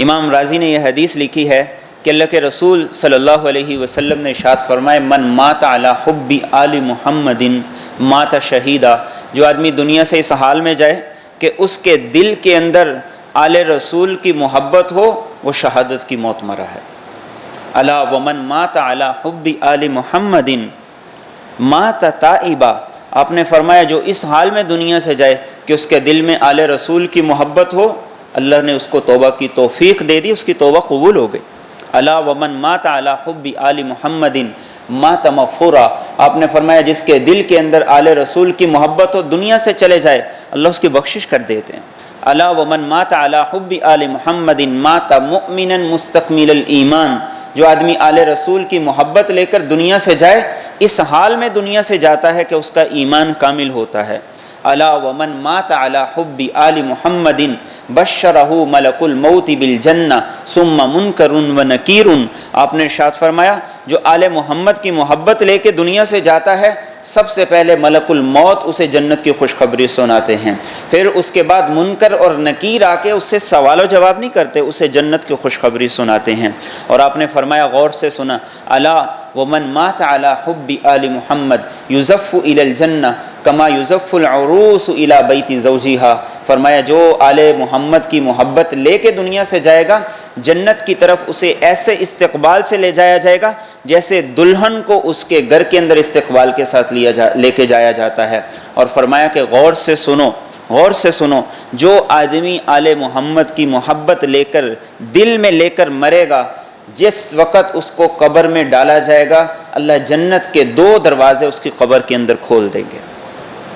امام رازی نے یہ حدیث لکھی ہے کہ اللہ کے رسول صلی اللہ علیہ وسلم نے ارشاد فرمائے من مات علی حب آل محمد مات شہیدا، جو آدمی دنیا سے اس حال میں جائے کہ اس کے دل کے اندر آل رسول کی محبت ہو، وہ شہادت کی موت مرا ہے۔ الا ومن مات علی حب آل محمد مات تائبا، آپ نے فرمایا جو اس حال میں دنیا سے جائے کہ اس کے دل میں آل رسول کی محبت ہو، اللہ نے اس کو توبہ کی توفیق دے دی، اس کی توبہ قبول ہو گئی۔ الا ومن مات علی حب آل محمد مات مغفورا، آپ نے فرمایا جس کے دل کے اندر آل رسول کی محبت ہو، دنیا سے چلے جائے، اللہ اس کی بخشش کر دیتے ہیں۔ الا ومن مات علی حب آل محمد مات مؤمنا مستکمل الایمان، جو آدمی آل رسول کی محبت لے کر دنیا سے جائے، اس حال میں دنیا سے جاتا ہے کہ اس کا ایمان کامل ہوتا ہے۔ الا ومن مات علی حب آل محمد بشرہ ملک الموت بالجنہ ثم منکر و نکیر، آپ نے ارشاد فرمایا جو آل محمد کی محبت لے کے دنیا سے جاتا ہے، سب سے پہلے ملک الموت اسے جنت کی خوشخبری سناتے ہیں، پھر اس کے بعد منکر اور نکیر آ کے اس سے سوال و جواب نہیں کرتے، اسے جنت کی خوشخبری سناتے ہیں۔ اور آپ نے فرمایا غور سے سنا، الا ومن مات علی حب آل محمد یزف الی الجنہ کما یزف العروس الی بیت زوجہا، فرمایا جو آل محمد کی محبت لے کے دنیا سے جائے گا، جنت کی طرف اسے ایسے استقبال سے لے جایا جائے گا جیسے دلہن کو اس کے گھر کے اندر استقبال کے ساتھ لے کے جایا جاتا ہے۔ اور فرمایا کہ غور سے سنو، جو آدمی آل محمد کی محبت لے کر دل میں لے کر مرے گا، جس وقت اس کو قبر میں ڈالا جائے گا، اللہ جنت کے 2 دروازے اس کی قبر کے اندر کھول دیں گے۔